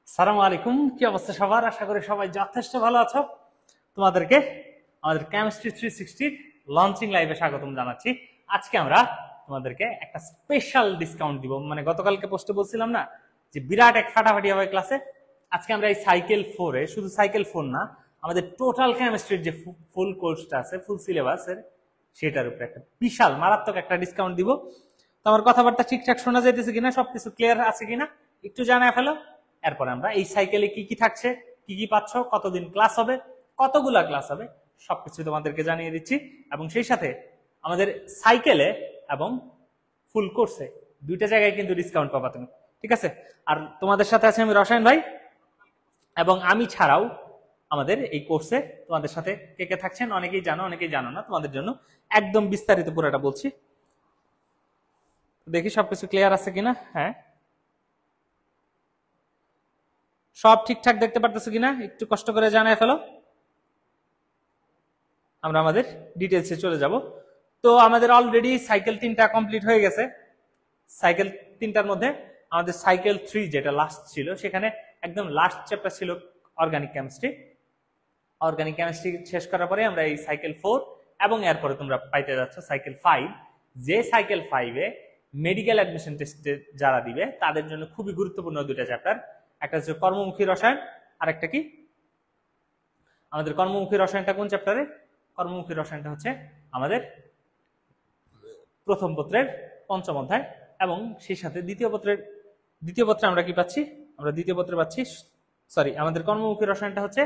সালামু আলাইকুম, কি অবস্থা সবার? আশা করি সবাই যথেষ্ট ভালো আছো। তোমাদেরকে আমাদের কেমিস্ট্রি 360 লঞ্চিং লাইভে স্বাগতম জানাচ্ছি। আজকে আমরা তোমাদেরকে একটা স্পেশাল ডিসকাউন্ট দিব। মানে গতকালকে পোস্টে বলছিলাম না যে বিরাট এক ফাটাফাটি হবে ক্লাসে। আজকে আমরা এই সাইকেল 4 এ, শুধু সাইকেল 4 না, আমাদের টোটাল কেমিস্ট্রির যে ফুল কোর্সটা আছে, ফুল সিলেবাসের, সেটার উপরে একটা বিশাল মারাত্মক একটা ডিসকাউন্ট দিব। তো আমার কথাবার্তা ঠিকঠাক শোনা যাইতেছে কিনা, সবকিছু ক্লিয়ার আছে কিনা একটু জানায় ফেলো। এরপরে আমরা এই সাইকেলে কি কি থাকছে, কি কি পাচ্ছ, কতদিন ক্লাস হবে, কতগুলা ক্লাস হবে, সবকিছু তোমাদেরকে জানিয়ে দিচ্ছি। এবং সেই সাথে আমাদের সাইকেলে এবং ফুল কোর্সে দুইটা জায়গায় কিন্তু ডিসকাউন্ট পাবা তুমি, ঠিক আছে? আর তোমাদের সাথে আছে আমি রসায়ন ভাই, এবং আমি ছাড়াও আমাদের এই কোর্সে তোমাদের সাথে কে কে থাকছেন অনেকেই জানো, অনেকেই জানো না। তোমাদের জন্য একদম বিস্তারিত পুরোটা বলছি। দেখি সবকিছু ক্লিয়ার আছে কিনা। হ্যাঁ, সব ঠিকঠাক দেখতে পারতেছো কিনা একটু কষ্ট করে জানায় ফেলো। আমরা আমাদের ডিটেলসে চলে যাব। তো আমাদের অলরেডি সাইকেল 3টা কমপ্লিট হয়ে গেছে। সাইকেল 3টার মধ্যে আমাদের সাইকেল 3 যেটা লাস্ট ছিল, সেখানে একদম লাস্ট চ্যাপ্টার ছিল অর্গানিক কেমিস্ট্রি। অর্গানিক কেমিস্ট্রি শেষ করার পরে আমরা এই সাইকেল 4 এবং এরপরে তোমরা পাইতে যাচ্ছ সাইকেল 5, যে সাইকেল 5 এ মেডিকেল অ্যাডমিশন টেস্টে যারা দিবে তাদের জন্য খুবই গুরুত্বপূর্ণ দুইটা চ্যাপ্টার। একটা হচ্ছে কর্মমুখী রসায়ন, আর একটা কি আমাদের কর্মমুখী রসায়নটা কোন চ্যাপ্টারে? কর্মমুখী রসায়নটা হচ্ছে আমাদের প্রথম পত্রের পঞ্চম অধ্যায়, এবং সেই সাথে দ্বিতীয় পত্রে আমরা কি পাচ্ছি? আমরা দ্বিতীয় পত্রে পাচ্ছি, সরি, আমাদের কর্মমুখী রসায়নটা হচ্ছে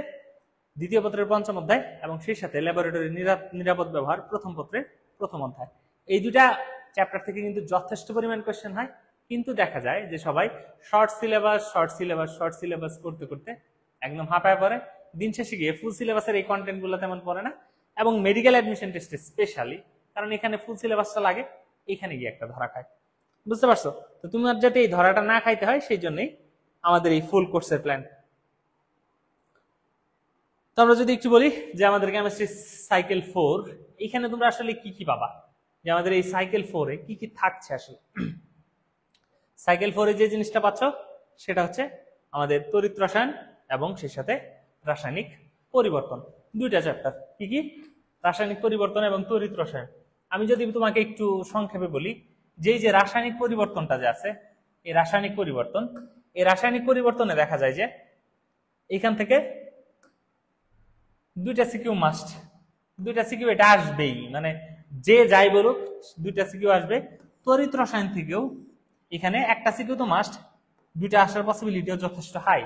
দ্বিতীয় পত্রের পঞ্চম অধ্যায়, এবং সেই সাথে ল্যাবরেটরি নিরাপদ ব্যবহার প্রথম পত্রের প্রথম অধ্যায়। এই দুটা চ্যাপ্টার থেকে কিন্তু যথেষ্ট পরিমাণ কোশ্চেন হয়, কিন্তু দেখা যায় যে সবাই শর্ট সিলেবাস করতে করতে একদম হাঁপায় পড়ে। দিন শেষে গিয়ে ফুল সিলেবাসের এই কন্টেন্ট গুলো তেমন পড়ে না, এবং মেডিকেল অ্যাডমিশন টেস্টে স্পেশালি, কারণ এখানে ফুল সিলেবাসটা লাগে, এখানে গিয়ে একটা ধরা খায়। বুঝতে পারছো? তো তোমার যাতে এই ধরাটা না খাইতে হয়, সেই জন্যই আমাদের এই ফুল কোর্সের প্ল্যান। তো আমরা যদি একটু বলি যে আমাদের কেমিস্ট্রি সাইকেল 4, এখানে তোমরা আসলে কি কি পাবা, যে আমাদের এই সাইকেল 4 এ কি কি থাকছে আসলে। সাইকেল 4 এ যে জিনিসটা পাচ্ছ সেটা হচ্ছে আমাদের তড়িৎ রসায়ন এবং সেই সাথে রাসায়নিক পরিবর্তন, দুইটা চ্যাপ্টার। কি কি? রাসায়নিক পরিবর্তন এবং তড়িৎ রসায়ন। আমি যদি তোমাকে একটু সংক্ষেপে বলি, যে রাসায়নিক পরিবর্তনটা যে আছে, এই রাসায়নিক পরিবর্তনে দেখা যায় যে এখান থেকে দুইটা সিকিউ এটা আসবেই, মানে যে যাই বলুক দুইটা সিকিউ আসবে। তড়িৎ রসায়ন থেকেও এখানে একটা সিকিউ তো মাস্ট, দুইটা আসার পসিবিলিটিও যথেষ্ট হাই।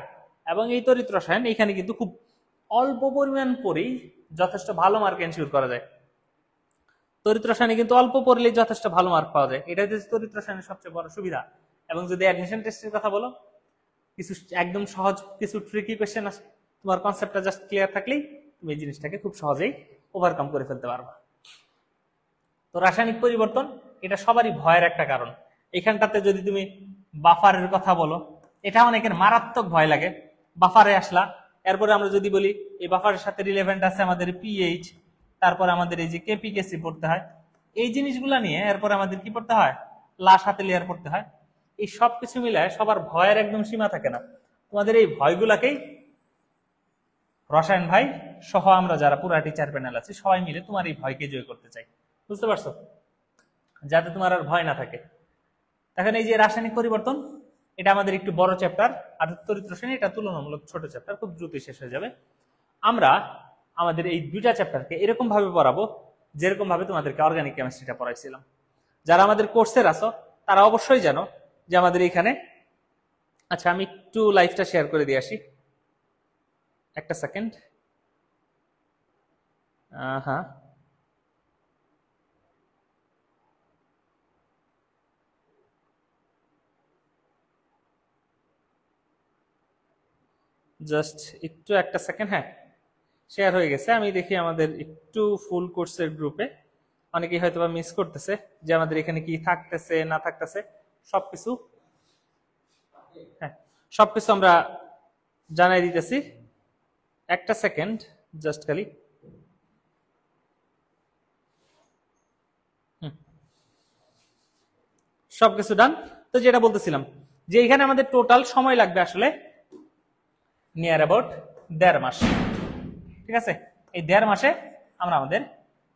এবং এই তড়িৎ রসায়ন এখানে কিন্তু খুব অল্প পরিমাণ পড়েই যথেষ্ট ভালো মার্ক এনশিওর করা যায়। তড়িৎ রসায়নে কিন্তু অল্প পড়লেই যথেষ্ট ভালো মার্ক পাওয়া যায়, এটা হচ্ছে তড়িৎ রসায়নের সবচেয়ে বড় সুবিধা। এবং যদি অ্যাডমিশন টেস্টের কথা বলো, কিছু একদম সহজ কিছু ট্রিকি কোয়েশ্চেন আসে, তোমার কনসেপ্টটা জাস্ট ক্লিয়ার থাকলেই তুমি এই জিনিসটাকে খুব সহজেই ওভারকাম করে ফেলতে পারবা। তো রাসায়নিক পরিবর্তন এটা সবারই ভয়ের একটা কারণ। এখানটাতে যদি তুমি বাফারের কথা বলো, এটা অনেকের মারাত্মক ভয় লাগে। বাফারে আসলা, এরপরে আমরা যদি বলি এই বাফারের সাথে রিলেভেন্ট আছে আমাদের পিএইচ, তারপর আমাদের এই যে কেপিকেসি পড়তে হয়, এই জিনিসগুলা নিয়ে এরপর আমাদের কি পড়তে হয়? লাশ হাতে লেয়ার পড়তে হয়। এই সবকিছু মিলায় সবার ভয়ের একদম সীমা থাকে না। তোমাদের এই ভয়গুলাকেই রসায়ন ভাই সহ আমরা যারা পুরা টিচার প্যানেল আছি সবাই মিলে তোমার এই ভয়কে জয় করতে চাই। বুঝতে পারছো? যাতে তোমার আর ভয় না থাকে। এখন এই যে রাসায়নিক পরিবর্তন, এটা আমাদের একটু বড় চ্যাপ্টার, আর তড়িৎ রসায়ন এটা তুলনামূলক ছোট চ্যাপ্টার, খুব দ্রুত শেষ হয়ে যাবে। আমরা আমাদের এই দুইটা চ্যাপ্টারকে এরকম ভাবে পড়াবো যেরকম ভাবে তোমাদেরকে অর্গানিক কেমিস্ট্রিটা পড়াইছিলাম। যারা আমাদের কোর্সের আছো তারা অবশ্যই জানো যে আমাদের এখানে, আচ্ছা আমি একটু লাইভটা শেয়ার করে দিয়ে আসি, একটা সেকেন্ড। হ্যাঁ, জাস্ট একটু একটা সেকেন্ড। হ্যাঁ, শেয়ার হয়ে গেছে। আমি দেখি আমাদের একটু ফুল কোর্সের গ্রুপে অনেকেই হয়তো বা মিস করতেছে যে আমাদের এখানে কি থাকতেছে না থাকতেছে সবকিছু। হ্যাঁ, সবকিছু আমরা জানাই দিতেছি। একটা সেকেন্ড জাস্ট খালি। সবকিছু ডান। তো যেটা বলতেছিলাম যে এখানে আমাদের টোটাল সময় লাগবে আসলে নিয়ার অ্যাবাউট 1.5 মাস। ঠিক আছে, এই 1.5 মাসে আমরা আমাদের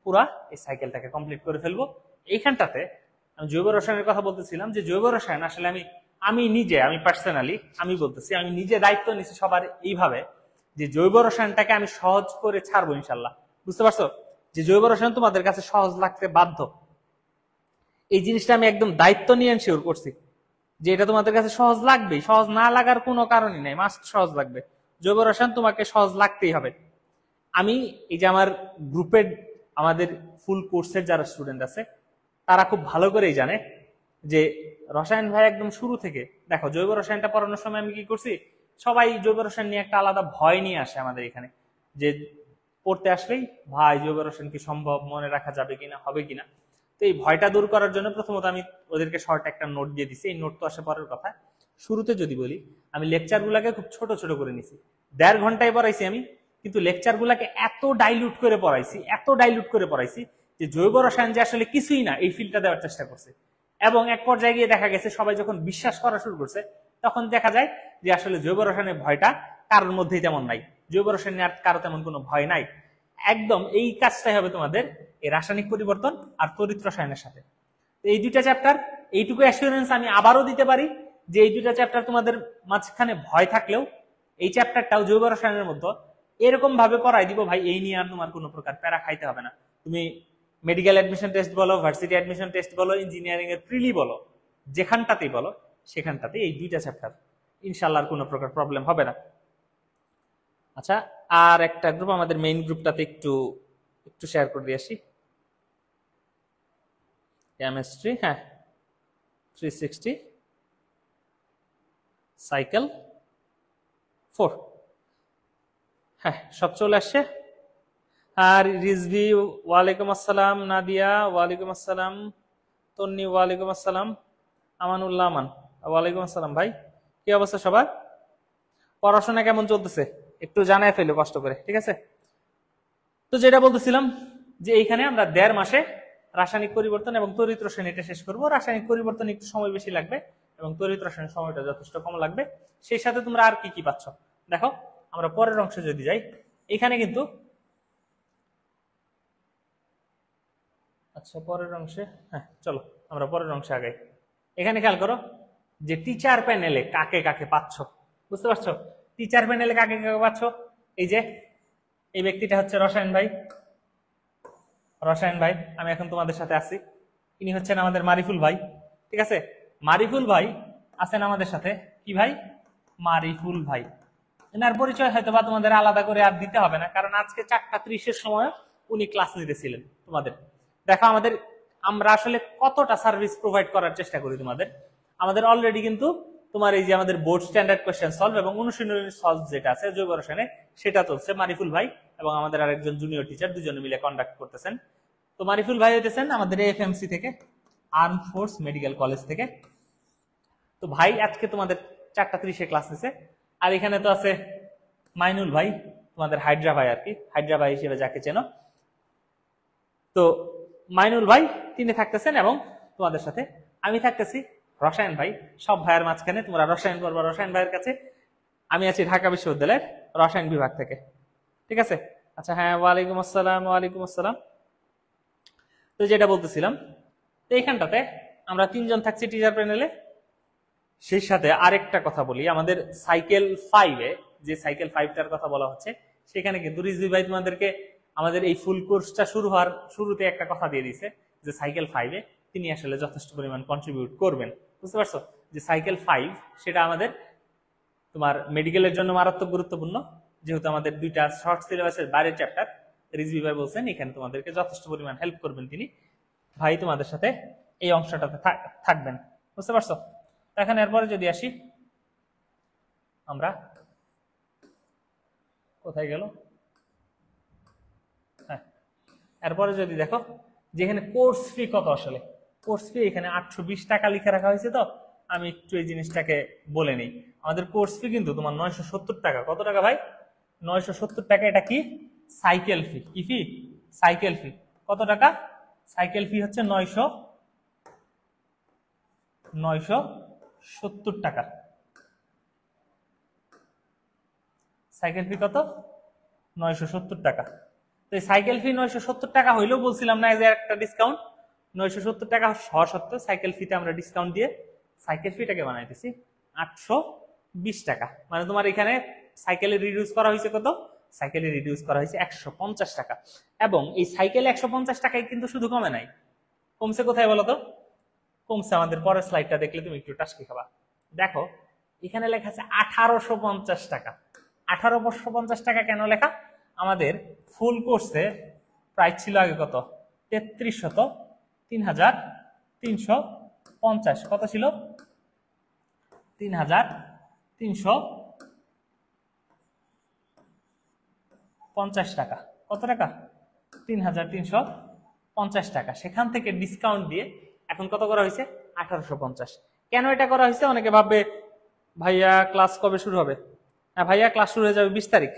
পুরা এই সাইকেলটাকে কমপ্লিট করে ফেলবো। এইখানটাতে আমি জৈব রসায়নের কথা বলতেছিলাম যে জৈব রসায়ন আসলে আমি পার্সোনালি আমি বলতেছি, আমি নিজে দায়িত্ব নিচ্ছি সবার এইভাবে যে জৈব রসায়নটাকে আমি সহজ করে ছাড়বো ইনশাল্লাহ। বুঝতে পারছো যে জৈব রসায়ন তোমাদের কাছে সহজ লাগতে বাধ্য, এই জিনিসটা আমি একদম দায়িত্ব নিয়ে এনশিওর করছি যে এটা তোমাদের কাছে সহজ লাগবেই, সহজ না লাগার কোনো কারণই নাই, মাস্ট সহজ লাগবে। জৈব রসায়ন তোমাকে সহজ লাগতেই হবে। আমি এই যে আমার গ্রুপের আমাদের ফুল কোর্সের যারা স্টুডেন্ট আছে তারা খুব ভালো করেই জানে যে রসায়ন ভাই একদম শুরু থেকে দেখো জৈব রসায়নটা পড়ানোর সময় আমি কি করছি, সবাই জৈব রসায়ন নিয়ে একটা আলাদা ভয় নিয়ে আসে আমাদের এখানে যে পড়তে আসলেই ভাই জৈব রসায়ন কি সম্ভব, মনে রাখা যাবে কিনা, হবে কিনা। তো এই ভয়টা দূর করার জন্য প্রথমত আমি ওদেরকে শর্ট একটা নোট দিয়ে দিছি। এই নোট তো আসে পরের কথা। শুরুতে যদি বলি, আমি লেকচার গুলাকে খুব ছোট ছোট করে নিছি, 1.5 ঘন্টায় পড়াইছি আমি, কিন্তু লেকচার গুলাকে এত ডাইলুট করে পড়াইছি যে জৈব রসায়ন যে আসলে কিছুই না এই ফিলটা দেওয়ার চেষ্টা করছে। এবং এক পর্যায়ে গিয়ে দেখা গেছে সবাই যখন বিশ্বাস করা শুরু করছে তখন দেখা যায় যে আসলে জৈব রসায়নের ভয়টা কারোর মধ্যেই তেমন নাই, জৈব রসায়নে আর কারো তেমন কোনো ভয় নাই। একদম এই কাজটাই হবে তোমাদের এই রাসায়নিক পরিবর্তন আর তড়িৎ রসায়নের সাথে। এই দুইটা চ্যাপ্টার, এইটুকু অ্যাসুরেন্স আমি আবারও দিতে পারি যে এই দুইটা চ্যাপ্টার তোমাদের মাঝখানে ভয় থাকলেও এই চ্যাপ্টারটাও জৈব রসায়নের মধ্যে এরকম ভাবে পড়াই দিব ভাই, এই নিয়ে আর তোমার কোনো প্রকার প্যারা খাইতে হবে না। তুমি মেডিকেল অ্যাডমিশন টেস্ট বলো, ভার্সিটি অ্যাডমিশন টেস্ট বলো, ইঞ্জিনিয়ারিং এর প্রিলি বলো, যেখানটাতেই বলো সেখানটাতে এই দুইটা চ্যাপ্টার ইনশাআল্লাহ কোনো প্রকার প্রবলেম হবে না। আচ্ছা, আর একটা গ্রুপ আমাদের মেইন গ্রুপটাতে একটু শেয়ার করে দিয়ে আসি। কেমিস্ট্রি, হ্যাঁ 360 সাইকেল 4, হ্যাঁ সব চলে আসছে। আর রিজভি ওয়ালাইকুম আসসালাম, নাদিয়া ওয়ালাইকুম আসসালাম, তন্নি ওয়ালাইকুম আসসালাম, আমানুল্লাহ আমান ওয়ালাইকুম আসসালাম। ভাই কি অবস্থা সবার, পড়াশোনা কেমন চলতেছে একটু জানায় ফেলো কষ্ট করে, ঠিক আছে? তো যেটা বলতেছিলাম যে এইখানে আমরা 1.5 মাসে রাসায়নিক পরিবর্তন এবং তড়িৎ রসায়ন এটা শেষ করবো। রাসায়নিক পরিবর্তন একটু সময় বেশি লাগবে এবং তড়িৎ রসায়নের সময়টা যথেষ্ট কম লাগবে। সেই সাথে তোমরা আর কি কি পাচ্ছ দেখো। আমরা পরের অংশে যদি যাই, এখানে কিন্তু আচ্ছা পরের অংশে, হ্যাঁ চলো আমরা পরের অংশে আগাই। এখানে খেয়াল করো যে টিচার প্যানেলে কাকে কাকে পাচ্ছ, বুঝতে পারছো? টিচার প্যানেলে কাকে কাকে পাচ্ছ, এই যে এই ব্যক্তিটা হচ্ছে রসায়ন ভাই। আমি এখন তোমাদের সাথে আছি। ইনি হচ্ছেন আমাদের মারিফুল ভাই, ঠিক আছে? মারিফুল ভাই আছেন আমাদের সাথে। কি ভাই? মারিফুল ভাই। এনার পরিচয় হয়তো বা তোমাদের আলাদা করে আর দিতে হবে না, কারণ আজকে 4:30 সময় উনি ক্লাস নিতেছিলেন তোমাদের। দেখো আমরা আসলে কতটা সার্ভিস প্রোভাইড করার চেষ্টা করি তোমাদের। আমাদের অলরেডি কিন্তু তোমার এই যে আমাদের বোর্ড স্ট্যান্ডার্ড কোশ্চেন সলভ এবং অনুশীলনী সলভ যেটা আছে জৈব রসায়নে সেটা চলছে। মারিফুল ভাই এবং আমাদের আরেকজন জুনিয়র টিচার দুজনে মিলে কন্ডাক্ট করতেছেন। তো মারিফুল ভাই হইতেছেন আমাদের এফএমসি থেকে, আর্ম ফোর্স মেডিকেল কলেজ থেকে। তো ভাই আজকে তোমাদের 4:30 ক্লাস নিছে। আর এখানে তো আছে মাইনুল ভাই, তোমাদের হাইড্রা ভাই আর কি, হাইড্রা ভাই হিসেবে যাকে চেনো। তো মাইনুল ভাই তিনি থাকতেছেন এবং তোমাদের সাথে আমি থাকতেছি রসায়ন ভাই। সব ভাইয়ের মাঝখানে তোমরা রসায়ন পড়বা রসায়ন ভাইয়ের কাছে। আমি আছি ঢাকা বিশ্ববিদ্যালয়ের রসায়ন বিভাগ থেকে, ঠিক আছে? আচ্ছা হ্যাঁ ওয়ালাইকুম আসসালাম। ওয়ালাইকুম আসসালাম। তো যেটা বলতেছিলাম, তো এইখানটাতে আমরা 3 জন থাকছি টিচার প্যানেলে। সেই সাথে আরেকটা কথা বলি, আমাদের সাইকেল 5-এ যে সাইকেল 5টার কথা বলা হচ্ছে সেখানে কিন্তু রিজভি ভাই তোমাদেরকে আমাদের এই ফুল কোর্সটা শুরু হওয়ার শুরুতে একটা কথা দিয়ে দিছে যে সাইকেল 5-এ তিনি আসলে যথেষ্ট পরিমাণ কন্ট্রিবিউট করবেন। বুঝতে পারছো যে সাইকেল 5 সেটা আমাদের তোমার মেডিকেলের জন্য মারাত্মক গুরুত্বপূর্ণ, যেহেতু আমাদের 2টা শর্ট সিলেবাসের বাইরের চ্যাপ্টার। রিজভি ভাই বলছেন এখানে তোমাদেরকে যথেষ্ট পরিমাণ হেল্প করবেন তিনি। ভাই তোমাদের সাথে এই অংশটাতে থাকবেন, বুঝতে পারছো? এখন এরপরে যদি আসি আমরা, কোথায় গেল, হ্যাঁ এরপরে যদি দেখো যেখানে কোর্স ফি কত, আসলে কোর্স ফি এখানে 820 টাকা লিখে রাখা হয়েছে। তো আমি একটু এই জিনিসটাকে বলে নেই। আমাদের কোর্স ফি কিন্তু তোমার 970 টাকা। কত টাকা ভাই? 970 টাকা। এটা কি? সাইকেল ফি। কি ফি? সাইকেল ফি। কত টাকা? সাইকেল ফি হচ্ছে 970 টাকা। সাইকেল ফি কত? 970 টাকা। তো এই সাইকেল ফি 970 টাকা হইলেও বলছিলাম না যে একটা ডিসকাউন্ট, 970 টাকা হওয়া সত্ত্বেও সাইকেল ফিতে আমরা ডিসকাউন্ট দিয়ে সাইকেল ফিটাকে বানাইতেছি 820 টাকা। মানে তোমার এখানে সাইকেলে রিডিউস করা হয়েছে কত? সাইকেলে রিডিউস করা হয়েছে 150 টাকা। এবং এই সাইকেল 150 টাকায় কিন্তু শুধু কমে নাই, কমছে কোথায় বলো তো? কমছে আমাদের পরের স্লাইডটা দেখলে তুমি একটু টাস্কি খাবা। দেখো এখানে লেখা আছে 1850 টাকা। 1850 টাকা কেন লেখা? আমাদের ফুল কোর্সে প্রাইস ছিল আগে কত? 3300, 3350। কত ছিল? 3350 টাকা। কত টাকা? 3350 টাকা। সেখান থেকে ডিসকাউন্ট দিয়ে এখন কত করা হয়েছে? 1850। কেন এটা করা হয়েছে? অনেকে ভাববে ভাইয়া ক্লাস কবে শুরু হবে? হ্যাঁ ভাইয়া, ক্লাস শুরু হয়ে যাবে 20 তারিখ।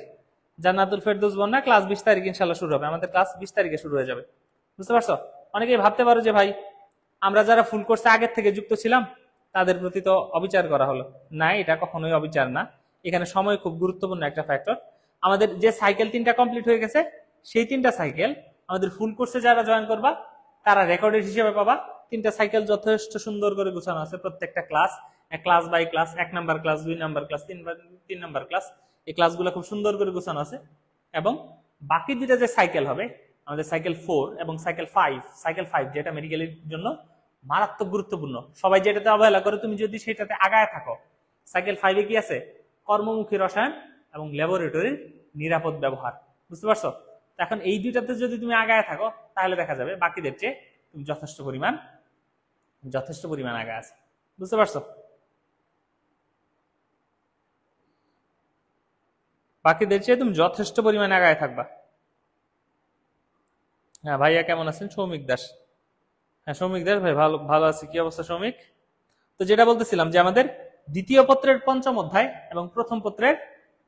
জান্নাতুল ফেরদৌস বন্যা ক্লাস 20 তারিখ ইনশাল্লাহ শুরু হবে। আমাদের ক্লাস 20 তারিখে শুরু হয়ে যাবে। বুঝতে পারছো? অনেকেই ভাবতে পারো যে ভাই আমরা যারা ফুল কোর্সে আগের থেকে যুক্ত ছিলাম তাদের প্রতি তো অবিচার করা হলো। না, এটা কখনোই অবিচার না। এখানে সময় খুব গুরুত্বপূর্ণ একটা ফ্যাক্টর। আমাদের যে সাইকেল 3টা কমপ্লিট হয়ে গেছে, সেই 3টা সাইকেল আমাদের ফুল কোর্সে যারা জয়েন করবা তারা রেকর্ডেড হিসেবে পাবা। 3টা সাইকেল যথেষ্ট সুন্দর করে গোছানো আছে। প্রত্যেকটা class, class by class, 1 number class, 2 number class, 3 number class, এই ক্লাসগুলো খুব সুন্দর করে গোছানো আছে। এবং বাকি 2টা যে সাইকেল হবে আমাদের সাইকেল 4 এবং সাইকেল 5, সাইকেল 5 যেটা মেডিকেলের জন্য মারাত্মক গুরুত্বপূর্ণ। সবাই যেটাতে অবহেলা করে, তুমি যদি সেটাতে আগায় থাকো। সাইকেল 5-এ কি আছে? কর্মমুখী রসায়ন এবং ল্যাবরেটরির নিরাপদ ব্যবহার। বুঝতে পারছো? এখন এই 2টাতে যদি তুমি আগায় থাকো তাহলে দেখা যাবে বাকিদের চেয়ে তুমি যথেষ্ট পরিমাণ আগায় আছে। বুঝতে পারছো? বাকিদের চেয়ে তুমি যথেষ্ট পরিমাণে আগায় থাকবা। হ্যাঁ ভাইয়া কেমন আছেন? সৌমিক দাস। হ্যাঁ সৌমিক দাস ভাই, ভালো আছি। কি অবস্থা সৌমিক? তো যেটা বলতেছিলাম যে আমাদের দ্বিতীয় পত্রের 5ম অধ্যায় এবং প্রথম পত্রের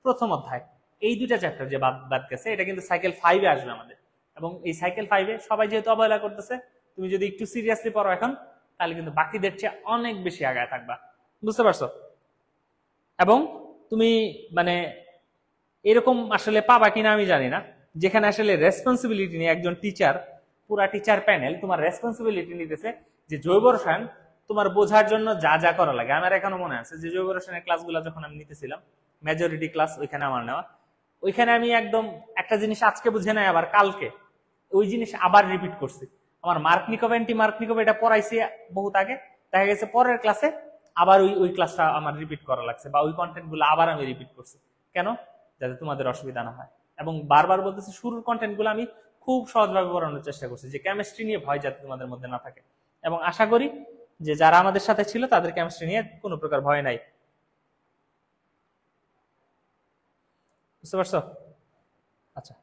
1ম অধ্যায়, এই 2টা চ্যাপ্টার যে বাদ গেছে, এটা কিন্তু সাইকেল 5-এ আসবে আমাদের। এবং এই সাইকেল 5-এ সবাই যেহেতু অবহেলা করতেছে, তুমি যদি একটু সিরিয়াসলি পড়ো এখন, তাহলে কিন্তু বাকিদের চেয়ে অনেক বেশি আগায় থাকবা। বুঝতে পারছো? এবং তুমি মানে এরকম আসলে পাবা কিনা আমি জানি না, যেখানে আসলে রেসপন্সিবিলিটি নিয়ে একজন টিচার, পুরা টিচার প্যানেল তোমার রেসপন্সিবিলিটি নিতেছে যে জৈব রসায়ন তোমার বোঝার জন্য যা যা করা লাগে। আমার এখনো মনে আছে যে জৈব রসায়নের ক্লাসগুলো যখন আমি নিতেছিলাম, মেজরিটি ক্লাস ওইখানে আমার নেওয়া, ওইখানে আমি একদম একটা জিনিস আজকে বুঝে নাই, আবার কালকে ওই জিনিস আবার রিপিট করছি। আমার মার্কনিকভ, অ্যান্টি মার্কনিকভ এটা পড়াইছি বহুত আগে, দেখা গেছে পরের ক্লাসে আবার ওই ক্লাসটা আমার রিপিট করা লাগছে, বা ওই কন্টেন্ট গুলো আবার আমি রিপিট করছি। কেন? যাতে তোমাদের অসুবিধা না হয়। এবং বারবার বলতেছি, শুরুর কন্টেন্ট গুলো আমি খুব সহজভাবে পড়ানোর চেষ্টা করছি, যে কেমিস্ট্রি নিয়ে ভয় যাতে তোমাদের মধ্যে না থাকে। এবং আশা করি যে যারা আমাদের সাথে ছিল তাদের কেমিস্ট্রি নিয়ে কোনো প্রকার ভয় নাই। বুঝতে পারছো? আচ্ছা,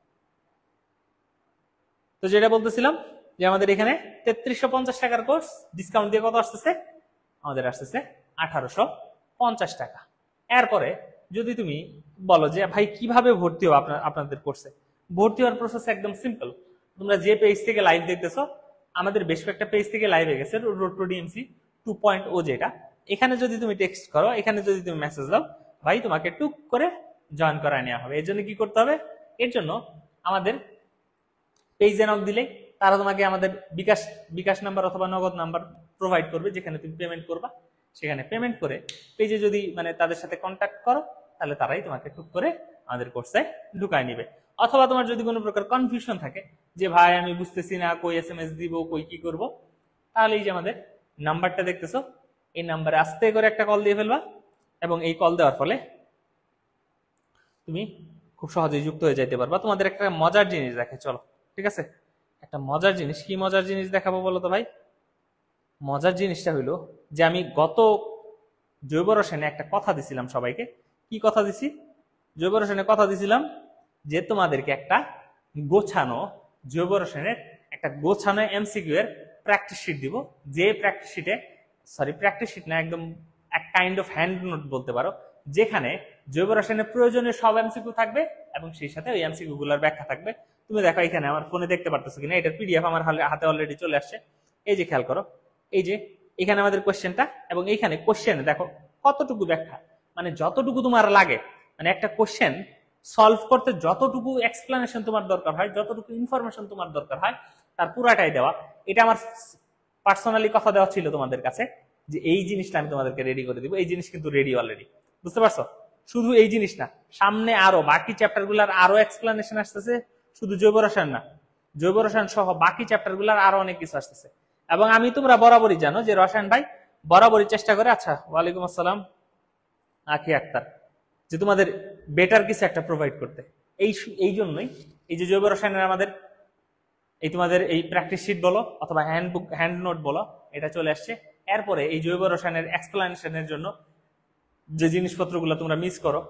তো যেটা বলতেছিলাম যে আমাদের এখানে 3350 টাকার কোর্স ডিসকাউন্ট দিয়ে কত আসতেছে? আমাদের আসতেছে 1850 টাকা। এরপরে যদি তুমি বলো যে ভাই কিভাবে ভর্তি হবো আপনাদের কোর্সে, ভর্তি হওয়ার প্রসেস একদম সিম্পল। তোমরা যে পেজ থেকে লাইভ দেখতেছো, আমাদের বেশ কয়েকটা পেজ থেকে লাইভ হয়ে গেছে, রোড টু ডিএমসি 2.0 যেটা, এখানে যদি তুমি টেক্সট করো, এখানে যদি তুমি মেসেজ দাও, ভাই তোমাকে টুক করে জয়েন করায় নেওয়া হবে। এর জন্য কি করতে হবে? এর জন্য আমাদের পেজে নক দিলে তারা তোমাকে আমাদের বিকাশ নাম্বার অথবা নগদ নাম্বার প্রোভাইড করবে, যেখানে তুমি পেমেন্ট করবা। সেখানে পেমেন্ট করে পেজে যদি মানে তাদের সাথে কন্ট্যাক্ট করো, তাহলে তারাই তোমাকে টুক করে আমাদের কোর্সে ঢুকায় নিবে। অথবা তোমার যদি কোনো প্রকার কনফিউশন থাকে যে ভাই আমি বুঝতেছি না, কই SMS দিব, কই কি করব, তাহলে এই যে আমাদের নাম্বারটা দেখতেছো, এই নাম্বারে আস্তে করে একটা কল দিয়ে ফেলবা। এবং এই কল দেওয়ার ফলে তুমি খুব সহজেই যুক্ত হয়ে যাইতে পারবা। তোমাদের একটা মজার জিনিস দেখে চলো, ঠিক আছে? একটা মজার জিনিস, কি মজার জিনিস দেখাবো বলো তো ভাই? মজার জিনিসটা হইলো যে আমি গত জৈব রসায়নে একটা কথা দিছিলাম সবাইকে। কি কথা দিছি? জৈব রসায়নে কথা দিছিলাম যে তোমাদেরকে একটা গোছানো জৈব রসায়নের একটা গোছানো MCQ এর প্র্যাকটিস শিট দিব। যে প্র্যাকটিস শিটে, প্র্যাকটিস শিট না, একদম এক কাইন্ড অফ হ্যান্ড নোট বলতে পারো, যেখানে জৈব রসায়নের প্রয়োজনীয় সব MCQ থাকবে এবং সেই সাথে ওই MCQ গুলোর ব্যাখ্যা থাকবে। তুমি দেখো এখানে আমার ফোনে দেখতে পারতেছো কিনা, এটার PDF আমার হাতে অলরেডি চলে আসছে। এই যে খেয়াল করো, এই যে এখানে আমাদের কোশ্চেনটা, এবং এইখানে কোশ্চেনে দেখো কতটুকু ব্যাখ্যা, মানে যতটুকু তোমার লাগে। মানে একটা কোশ্চেন সলভ করতে যতটুকু এক্সপ্লেনেশন তোমার দরকার হয়, যতটুকু ইনফরমেশন তোমার দরকার হয়, তার পুরাটাই দেওয়া। এটা আমার পার্সোনালি কথা দেওয়া ছিল তোমাদের কাছে যে এই জিনিসটা আমি তোমাদেরকে রেডি করে দিব। এই জিনিস কিন্তু রেডি অলরেডি, বুঝতে পারছো? শুধু এই জিনিস না, সামনে আরো বাকি চ্যাপ্টার গুলার আরো এক্সপ্লেনেশন আসতেছে, শুধু জৈব রসায়ন না, জৈব রসায়ন সহ বাকি চ্যাপ্টার গুলার আরো অনেক কিছু আসতেছে। এবং আমি তোমরা বরাবরই জানো যে রসায়ন ভাই বরাবরই চেষ্টা করে, আচ্ছা ওয়ালাইকুম আসসালাম আখি আক্তার, যে তোমাদের বেটার কিছু একটা প্রোভাইড করতে। এই জন্যই এই যে জৈব রসায়নের আমাদের এই তোমাদের এই প্র্যাকটিস শিট বলো অথবা হ্যান্ডবুক হ্যান্ড নোট বলো, এটা চলে আসছে। এরপরে এই জৈব রসায়নের এক্সপ্লেনেশনের জন্য যে জিনিসপত্রগুলো তোমরা মিস করো,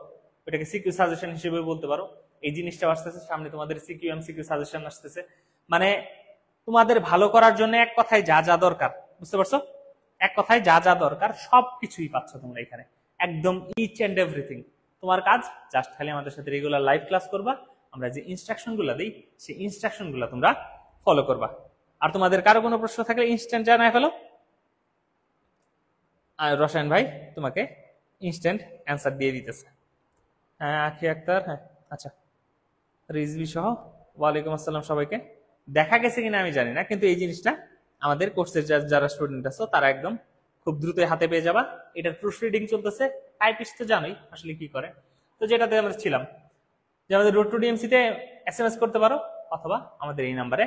ওটাকে সিকিউ সাজেশন হিসেবে বলতে পারো, এই জিনিসটা আসতেছে সামনে। তোমাদের সিকিউ এমসিকিউ সাজেশন আসতেছে। মানে তোমাদের ভালো করার জন্য এক কথায় যা যা দরকার, বুঝতে পারছো? এক কথায় যা যা দরকার সবকিছুই পাচ্ছ তোমরা এখানে, একদম ইচ এন্ড এভরিথিং। তোমার কাজ জাস্ট খালি আমাদের সাথে রেগুলার লাইভ ক্লাস করবা, আমরা যে ইনস্ট্রাকশন গুলা দিই সেই ইনস্ট্রাকশন গুলা তোমরা ফলো করবা। আর তোমাদের কারো কোনো প্রশ্ন থাকলে ইনস্ট্যান্ট জানায় ফেলো, আর রসায়ন ভাই তোমাকে ইনস্ট্যান্ট অ্যান্সার দিয়ে দিতেছে। হ্যাঁ আখি আক্তার, হ্যাঁ আচ্ছা রিজভি সহ ওয়ালাইকুম আসসালাম সবাইকে। দেখা গেছে কিনা আমি জানি না, কিন্তু এই জিনিসটা আমাদের কোর্সের যারা স্টুডেন্ট আছো তারা একদম খুব দ্রুতই হাতে পেয়ে যাবা। এটার প্রুফ রিডিং চলতেছে, টাইপিস্ট তো জানোই আসলে কি করে। তো যেটাতে আমরা ছিলাম যে আমাদের রোড টু ডিএমসি তে এসএমএস করতে পারো অথবা আমাদের এই নাম্বারে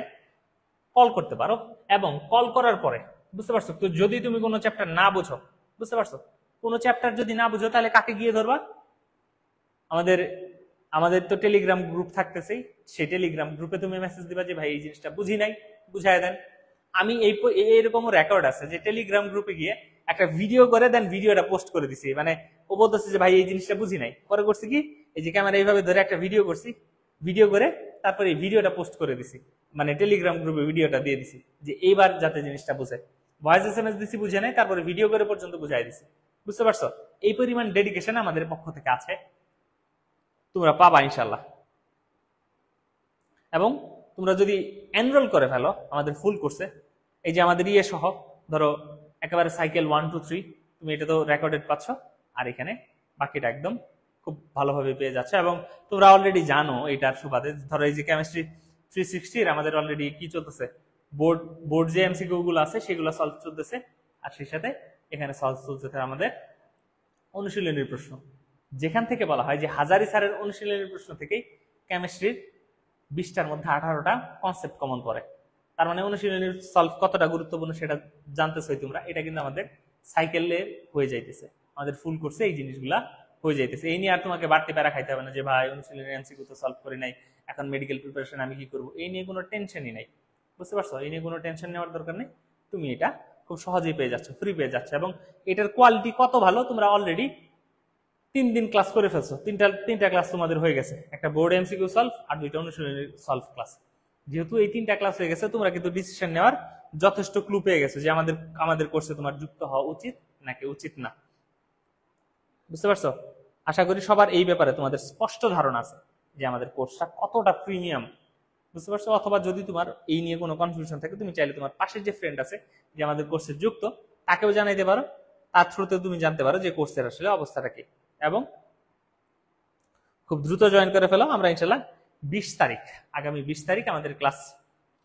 কল করতে পারো। এবং কল করার পরে বুঝতে পারছো, তো যদি তুমি কোনো চ্যাপ্টার না বুঝো, বুঝতে পারছো, কোনো চ্যাপ্টার যদি না বুঝো তাহলে কাকে গিয়ে ধরবা? আমাদের আমাদের তো টেলিগ্রাম গ্রুপ থাকতেছেই, সেই টেলিগ্রাম গ্রুপে তুমি মেসেজ দিবা যে ভাই এই জিনিসটা বুঝি নাই, বুঝাই দেন। আমি এইরকমও রেকর্ড আছে যে টেলিগ্রাম গ্রুপে গিয়ে একটা ভিডিও করে দেন, ভিডিওটা পোস্ট করে দিছি। মানে ও বলতেছে যে ভাই এই জিনিসটা বুঝি নাই, পরে করছি কি এই যে ক্যামেরা এইভাবে ধরে একটা ভিডিও করছি, ভিডিও করে তারপরে এই ভিডিওটা পোস্ট করে দিছি, মানে টেলিগ্রাম গ্রুপে ভিডিওটা দিয়ে দিছি যে এইবার যাতে জিনিসটা বুঝে। ভয়েস এসএমএস দিছি, বুঝে নাই, তারপরে ভিডিও করে পর্যন্ত বুঝাই দিছি। বুঝতে পারছো? এই পরিমাণ ডেডিকেশন আমাদের পক্ষ থেকে আছে, তোমরা পাবা ইনশাল্লাহ। এবং তোমরা যদি এনরোল করে ফেলো আমাদের ফুল কোর্সে, এই যে আমাদের ইয়ে সহ ধরো একেবারে সাইকেল 1 2 3 তুমি এটা তো রেকর্ডেড পাচ্ছ, আর এখানে বাকিটা একদম খুব ভালোভাবে পেয়ে যাচ্ছে। এবং তোমরা অলরেডি জানো এটার সুবাদে, ধরো এই যে কেমিস্ট্রি 360 এর আমাদের অলরেডি কি চলতেছে, বোর্ড যে এমসিকিউ গুলো আছে সেগুলো সলভ চলতেছে, আর সেই সাথে এখানে সলভ চলতেছে আমাদের অনুশীলনীর প্রশ্ন, যেখান থেকে বলা হয় যে হাজারি স্যারের অনুশীলনীর প্রশ্ন থেকেই কেমিস্ট্রির 20টার মধ্যে 18টা কনসেপ্ট কমন পড়ে। তার মানে অনুশীলনীর সলভ কতটা গুরুত্বপূর্ণ সেটা জানতেছই তোমরা। এটা কিন্তু আমাদের সাইকেলে হয়ে যাইতেছে, আমাদের ফুল কোর্সে এই জিনিসগুলা হয়ে যাইতেছে। এই নিয়ে আর তোমাকে বাড়তি প্যারা খাইতে হবে না যে ভাই অনুশীলনের এমসিকিউ তো সলভ করি নাই, এখন মেডিকেল প্রিপারেশন আমি কি করবো, এই নিয়ে কোনো টেনশনই নাই। বুঝতে পারছো? এই নিয়ে কোনো টেনশন নেওয়ার দরকার নেই, তুমি এটা খুব সহজেই পেয়ে যাচ্ছ, ফ্রি পেয়ে যাচ্ছ। এবং এটার কোয়ালিটি কত ভালো, তোমরা অলরেডি 3 দিন ক্লাস করে ফেলছো, তিনটা ক্লাস তোমাদের হয়ে গেছে, একটা বোর্ড এমসিকিউ সলভ আর 2টা অনুশীলনী সলভ ক্লাস। যেহেতু এই 3টা ক্লাস হয়ে গেছে, তোমরা কিন্তু ডিসিশন নেওয়ার যথেষ্ট ক্লু পেয়ে গেছো যে আমাদের কোর্সে তোমার যুক্ত হওয়া উচিত নাকি উচিত না। বুঝতে পারছো? আশা করি সবার এই ব্যাপারে তোমাদের স্পষ্ট ধারণা আছে যে আমাদের কোর্সটা কতটা প্রিমিয়াম। বুঝতে পারছো? অথবা যদি তোমার এই নিয়ে কোনো কনফিউশন থাকে, তুমি চাইলে তোমার পাশের যে ফ্রেন্ড আছে যে আমাদের কোর্সে যুক্ত, তাকেও জানাইতে পারো, তার থ্রুতে তুমি জানতে পারো যে কোর্সের আসলে অবস্থাটা কি। এবং খুব দ্রুত জয়েন করে ফেলো। আমরা ইনশাল্লাহ 20 তারিখ, আগামী 20 তারিখ আমাদের ক্লাস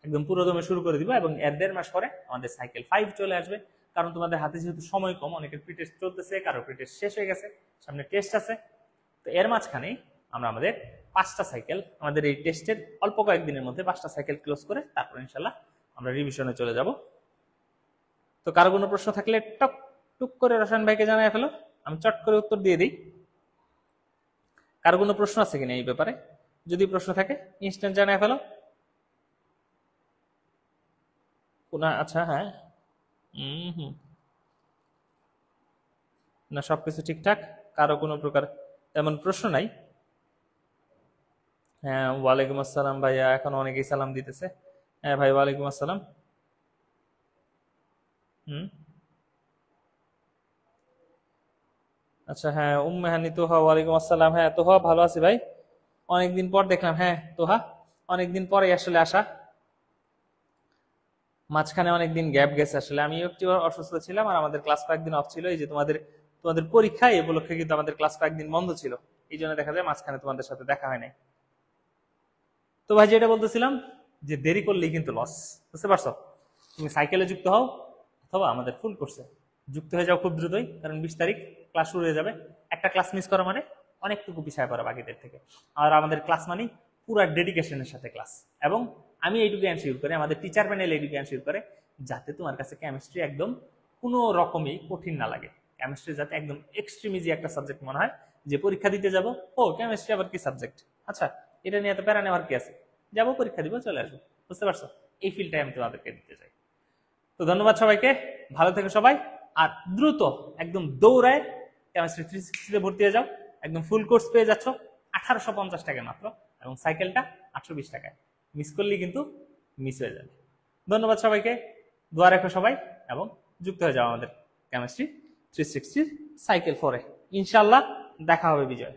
একদম পুরোদমে শুরু করে দিব, এবং এর 1.5 মাস পরে আমাদের সাইকেল 5 চলে আসবে। কারণ তোমাদের হাতে যেহেতু সময় কম, অনেকের প্রি টেস্ট চলতেছে, কারো প্রি টেস্ট শেষ হয়ে গেছে, সামনে টেস্ট আছে, তো এর মাঝখানেই আমরা আমাদের 5টা সাইকেল, আমাদের এই টেস্টের অল্প কয়েকদিনের মধ্যে 5টা সাইকেল ক্লোজ করে তারপর ইনশাল্লাহ আমরা রিভিশনে চলে যাব। তো কারো কোনো প্রশ্ন থাকলে টক টুক করে রসায়ন ভাইকে জানাই ফেলো, আমি চট করে উত্তর দিয়ে দিই। কারো কোনো প্রশ্ন আছে কিনা এই ব্যাপারে? যদি প্রশ্ন থাকে ইনস্ট্যান্ট জানাই ফেলো। আচ্ছা হ্যাঁ, না সবকিছু ঠিকঠাক, কারো কোনো প্রকার তেমন প্রশ্ন নাই। হ্যাঁ ওয়ালাইকুম আসসালাম ভাইয়া, এখন অনেকেই সালাম দিতেছে। হ্যাঁ ভাই ওয়ালাইকুম আসসালাম। আচ্ছা হ্যাঁ উম্মেহানি তোহা, ওয়ালাইকুম আসসালাম। হ্যাঁ তোহা ভালো আছি ভাই, অনেকদিন পর দেখলাম। হ্যাঁ তোহা অনেকদিন পরে আসলে আসা, মাঝখানে অনেকদিন গ্যাপ গেছে। আসলে আমি একটু অসুস্থ ছিলাম আর আমাদের ক্লাস কয়েকদিন অফ ছিল। এই যে তোমাদের পরীক্ষা এই উপলক্ষে কিন্তু আমাদের ক্লাস কয়েকদিন বন্ধ ছিল। এই জন্য দেখা যায় মাঝখানে তোমাদের সাথে দেখা হয় নাই। তো ভাই যেটা বলতেছিলাম যে দেরি করলেই কিন্তু লস, বুঝতে পারছো? তুমি সাইকেলে যুক্ত হও অথবা আমাদের ফুল কোর্সে যুক্ত হয়ে যাও খুব দ্রুতই, কারণ 20 তারিখ ক্লাস শুরু হয়ে যাবে। একটা ক্লাস মিস করা মানে অনেকটুকু পিছায় পড়া বাকিদের থেকে। আর আমাদের ক্লাস মানে পুরো ডেডিকেশনের সাথে ক্লাস। এবং আমি এইটুকু এনশিওর করি, আমাদের টিচার প্যানেল এইটুকু এনশিওর করে, যাতে তোমার কাছে কেমিস্ট্রি একদম কোনো রকমই কঠিন না লাগে। কেমিস্ট্রি যাতে একদম এক্সট্রিম ইজি একটা সাবজেক্ট মনে হয়, যে পরীক্ষা দিতে যাব, ও কেমিস্ট্রি আবার কি সাবজেক্ট, আচ্ছা এটা নিয়ে এত প্যারা নেওয়ার কি আছে, যাবো পরীক্ষা দিব চলে আসবো, বুঝতে পারছো? এই ফিলটাই আমি তোমাদেরকে দিতে চাই। তো ধন্যবাদ সবাইকে, ভালো থেকো সবাই। আর দ্রুত একদম দৌড়ায় কেমিস্ট্রি 360 ভর্তি হয়ে যাও, একদম ফুল কোর্স পেয়ে যাচ্ছ 1850 টাকায় মাত্র, এবং সাইকেলটা 820 টাকায়। মিস করলেই কিন্তু মিস হয়ে যাবে। ধন্যবাদ সবাইকে, দোয়া রেখো সবাই, এবং যুক্ত হয়ে যাও আমাদের কেমিস্ট্রি 360 সাইকেল 4-এ। ইনশাল্লাহ দেখা হবে বিজয়।